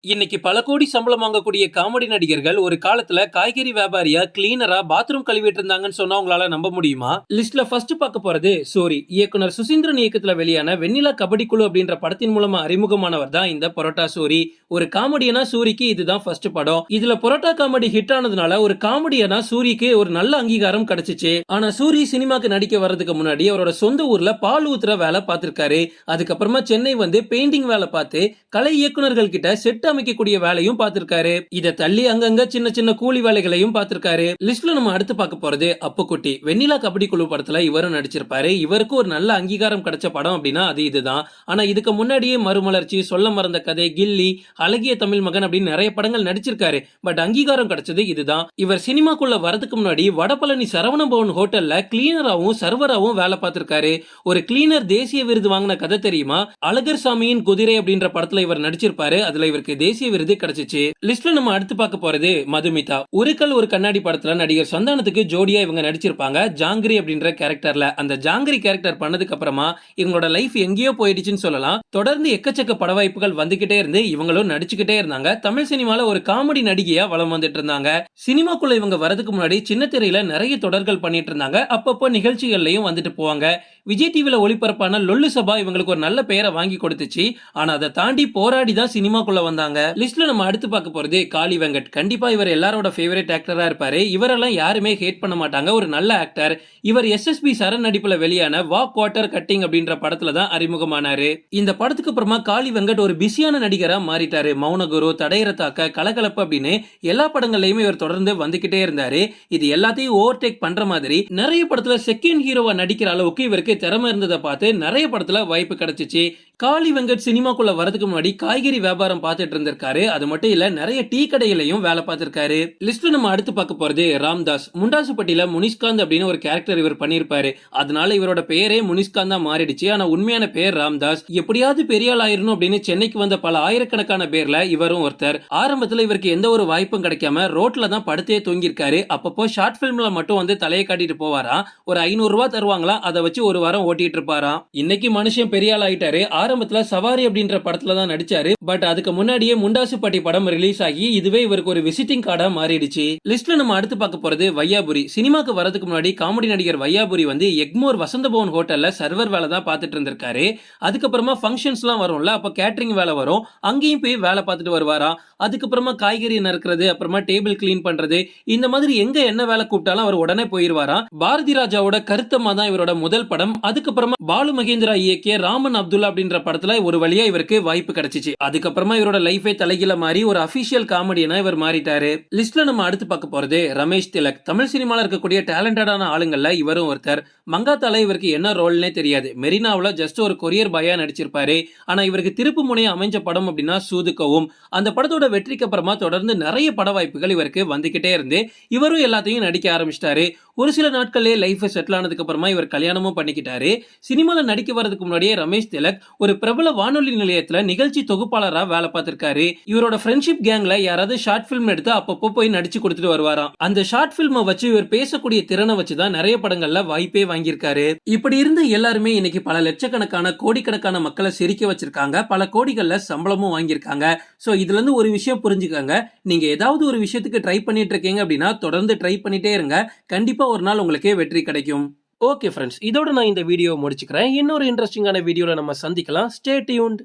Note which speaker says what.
Speaker 1: இன்னைக்கு பல கோடி சம்பளம் வாங்கக்கூடிய காமெடி நடிகர்கள் ஒரு காலத்துல காய்கறி வியாபாரியா கிளீனரா பாத்ரூம் கழுவிட்டு இருந்தாங்கன்னு சொன்னா உங்களால நம்ப முடியுமா? லிஸ்ட்ல ஃபர்ஸ்ட் பார்க்க போறது சூரி. இயக்குனர் சுசீந்திரன் இயக்கத்துல வெளியான வெண்ணிலா கபடி குழு அப்படின்ற படத்தின் மூலமா அறிமுகமானவர் தான் இந்த பரோட்டா சூரி. ஒரு காமெடியனா சூரிக்கு இதுதான் ஃபர்ஸ்ட் படம். இதுல பரோட்டா காமெடி ஹிட் ஆனதுனால ஒரு காமெடியனா சூரிக்கு ஒரு நல்ல அங்கீகாரம் கிடைச்சிச்சு. ஆனா சூரி சினிமாக்கு நடிக்க வர்றதுக்கு முன்னாடி அவரோட சொந்த ஊர்ல பால் ஊத்துற வேலை பார்த்திருக்காரு. அதுக்கப்புறமா சென்னை வந்து பெயிண்டிங் வேலை பார்த்து கலை இயக்குனர்கள் கிட்ட செட் அமைக்கக்கூடிய வேலையும் பார்த்திருக்காரு. இதை தள்ளி அங்கங்க சின்ன சின்ன கூலி வேலைகளையும் பார்த்திருக்காரு. லிஸ்ட்ல நம்ம அடுத்து பார்க்க போறது அப்புக்குட்டி. வெண்ணிலா கபடி குழு படத்துல இவரும் நடிச்சிருப்பாரு. இவருக்கு ஒரு நல்ல அங்கீகாரம் கிடைச்ச படம் அப்படின்னா அது இதுதான். ஆனா இதுக்கு முன்னாடியே மறுமலர்ச்சி, சொல்ல மறந்த கதை, கில்லி, அழகிய தமிழ் மகன் அப்படின்னு நிறைய படங்கள் நடிச்சிருக்காரு. பட் அங்கீகாரம் கிடைச்சது இதுதான். இவர் சினிமாக்குள்ள வரதுக்கு முன்னாடி வடபழனி சரவணபவன் ஹோட்டல்ல கிளீனராவும் சர்வராவும் வேலை பார்த்திருக்காரு. ஒரு கிளீனர் தேசிய விருது வாங்கின கதை தெரியுமா? அழகர் சாமியின் குதிரை அப்படின்ற படத்துல இவர் நடிச்சிருப்பாரு. அதுல இவருக்கு தேசிய விருது கிடைச்சிச்சு. லிஸ்ட்ல நம்ம அடுத்து பார்க்க போறது மதுமிதா. ஒரு கல் ஒரு கண்ணாடி படத்துல நடிகர் சந்தானத்துக்கு ஜோடியா இவங்க நடிச்சிருப்பாங்க. ஜாங்கிரி அப்படின்ற கேரக்டர்ல. அந்த ஜாங்கிரி கேரக்டர் பண்ணதுக்கு அப்புறமா இவங்களோட லைஃப் எங்கேயோ போயிடுச்சுன்னு சொல்லலாம். தொடர்ந்து எக்கச்சக்க பட வாய்ப்புகள் வந்துகிட்டே இருந்து இவங்களும் நடிச்சுக்கிட்டே இருந்தாங்க. தமிழ் சினிமால ஒரு காமெடி நடிகையா வலம் வந்துட்டு இருந்தாங்க. சினிமாக்குள்ள இவங்க வரதுக்கு முன்னாடி சின்ன திரையில நிறைய தொடர்கள் பண்ணிட்டு இருந்தாங்க. அப்பப்போ நிகழ்ச்சிகள்லயும் வந்துட்டு போவாங்க. விஜய் டிவில ஒளிபரப்பான லொல்லு சபா இவங்களுக்கு ஒரு நல்ல பெயரை வாங்கி கொடுத்துச்சு. ஆனா அதை தாண்டி போராடி தான் சினிமாக்குள்ள வந்தாங்க. லிஸ்ட்ல நம்ம அடுத்து பார்க்க போறது காளி வெங்கட். கண்டிப்பா இவர் எல்லாரோட ஃபேவரட் ஆக்டரா இருப்பாரு. இவரெல்லாம் யாருமே ஹேட் பண்ண மாட்டாங்க. ஒரு நல்ல ஆக்டர். இவர் எஸ்எஸ்பி சரண் நடிப்புல வெளியான வா குவார்டர் கட்டிங் அப்படின்ற படத்துல தான் அறிமுகமானாரு. இந்த படத்துக்கு அப்புறமா காளி வெங்கட் ஒரு பிஸியான நடிகரா மாறிட்டாரு. மௌனகுரு, தடையற தாக்க, கலகலப்பு அப்படின்னு எல்லா படங்கள்லயுமே இவர் தொடர்ந்து வந்துகிட்டே இருந்தாரு. இது எல்லாத்தையும் ஓவர்டேக் பண்ற மாதிரி நிறைய படத்துல செகண்ட் ஹீரோவா நடிக்கிற அளவுக்கு இவருக்கு திறமை இருந்ததை பார்த்து நிறைய படத்துல வாய்ப்பு கிடைச்சிச்சு. காளி வெங்கட் சினிமாக்குள்ள வரதுக்கு முன்னாடி காய்கறி வியாபாரம் பார்த்துட்டு இருந்திருக்காரு. அது மட்டும் இல்ல நிறைய டீ கடைகளையும் வேலை பார்த்திருக்காரு. லிஸ்ட்ல நம்ம அடுத்து பார்க்க போறது ராம்தாஸ். முண்டாசுப்பட்டியில முனிஷ்காந்த் அப்படின்னு ஒரு கேரக்டர் இவர் பண்ணிருப்பாரு. அதனால இவரோட பெயரே முனிஷ்காந்த் தான் மாறிடுச்சு. ஆனா உண்மையான பேர் ராம்தாஸ். எப்படியாவது பெரிய ஆள் ஆயிரணும் அப்படின்னு சென்னைக்கு வந்த பல ஆயிரக்கணக்கான பேர்ல இவரும் ஒருத்தர். ஆரம்பத்துல இவருக்கு எந்த ஒரு வாய்ப்பும் கிடைக்காம ரோட்ல தான் படுத்தே தூங்கிருக்காரு. அப்பப்போ ஷார்ட் பிலிம்ல மட்டும் வந்து தலையை காட்டிட்டு போவாராம். ஒரு 500 ரூபாய் தருவாங்களா, அதை வச்சு ஒரு வாரம் ஓட்டிட்டு இருப்பாராம். இன்னைக்கு மனுஷன் பெரிய ஆள் ஆயிட்டாரு. ஆரம்பத்துல சவாரி அப்படின்ற படத்துல தான் நடிச்சாரு. பட் அதுக்கு முன்னாடியே முண்டாசுப்பட்டி படம் ரிலீஸ் ஆகி இதுவே இவருக்கு ஒரு விசிட்டிங் கார்டா மாறிடுச்சு. லிஸ்ட்ல நம்ம அடுத்து பார்க்க போறது வையாபுரி. சினிமாக்கு வரதுக்கு முன்னாடி காமெடி நடிகர் வையாபுரி வந்து எக்மோர் வசந்தபவன் ஹோட்டல்ல சர்வர் வேலை தான் பார்த்துட்டு இருந்திருக்காரு. அதுக்கப்புறமா ஃபங்க்ஷன்ஸ் எல்லாம் வரும்ல, அப்ப கேட்டரிங் வேலை வரும். அங்கேயும் போய் வேலை பார்த்துட்டு வருவாராம். அதுக்கப்புறமா காய்கறி நறுக்கிறது, அப்புறமா டேபிள் கிளீன் பண்றது, இந்த மாதிரி எங்க என்ன வேலை கூப்பிட்டாலும் அவர் உடனே போயிருவாராம். பாரதி ராஜாவோட கருத்தம்மா தான் இவரோட முதல் படம். அதுக்கப்புறமா பாலு மகேந்திரா இயக்கிய ராமன் அப்துல்லா அப்படின்ற படத்துல ஒரு வழியா இவருக்கு வாய்ப்பு கிடைச்சிச்சு. அதுக்கப்புறமா இவரோட லைஃபே தலைகீழ மாறி ஒரு அபிஷியல் காமெடியனா இவர் மாறிட்டாரு. லிஸ்ட்ல நம்ம அடுத்து பார்க்க போறது ரமேஷ் திலக். தமிழ் சினிமால இருக்கக்கூடிய டேலண்டடான ஆளுங்கள்ல இவரும் ஒருத்தர். மங்காத்தால இவருக்கு என்ன ரோல்னே தெரியாது. மெரினாவுல ஜஸ்ட் ஒரு கொரியர் பாயா நடிச்சிருப்பாரு. ஆனா இவருக்கு திருப்பு முனைய அமைஞ்ச படம் அப்படின்னா சூதுக்கவும். அந்த படத்தோட வெற்றிக்கு அப்புறமா தொடர்ந்து நிறைய பட வாய்ப்புகள் இவருக்கு வந்துகிட்டே இருந்து இவரும் எல்லாத்தையும் நடிக்க ஆரம்பிச்சிட்டாரு. ஒரு சில நாட்களே லைஃப் செட்டில் ஆனதுக்கு அப்புறமா இவர் கல்யாணமும் பண்ணிக்கிட்டாரு. சினிமால நடிக்க வரதுக்கு முன்னாடியே ரமேஷ் திலக் ஒரு பிரபல வானொலி நிலையத்துல நிகழ்ச்சி தொகுப்பாளரா வேலை பார்த்திருக்காரு. இவரோட ஃப்ரெண்ட்ஷிப் கேங்ல யாராவது ஷார்ட் பிலிம் எடுத்து அப்பப்போ போய் நடிச்சு கொடுத்துட்டு வருவாராம். அந்த ஷார்ட் பிலிமை வச்சு இவர் பேசக்கூடிய திறனை வச்சுதான் நிறைய படங்கள்ல வாய்ப்பே வாங்கியிருக்காரு. இப்படி இருந்து எல்லாருமே இன்னைக்கு பல லட்சக்கணக்கான கோடிக்கணக்கான மக்களை சிரிக்க வச்சிருக்காங்க. பல கோடிகள்ல சம்பளமும் வாங்கியிருக்காங்க. சோ இதுல இருந்து ஒரு விஷயம் புரிஞ்சுக்காங்க. நீங்க ஏதாவது ஒரு விஷயத்துக்கு ட்ரை பண்ணிட்டு இருக்கீங்க அப்படின்னா தொடர்ந்து ட்ரை பண்ணிட்டே இருங்க. கண்டிப்பா ஒரு நாள் உங்களுக்கு வெற்றி கிடைக்கும். ஓகே ஃப்ரெண்ட்ஸ், இதோட நான் இந்த வீடியோ முடிச்சுக்கிறேன். இன்னொரு இன்ட்ரெஸ்டிங்கான வீடியோல நம்ம சந்திக்கலாம். Stay tuned.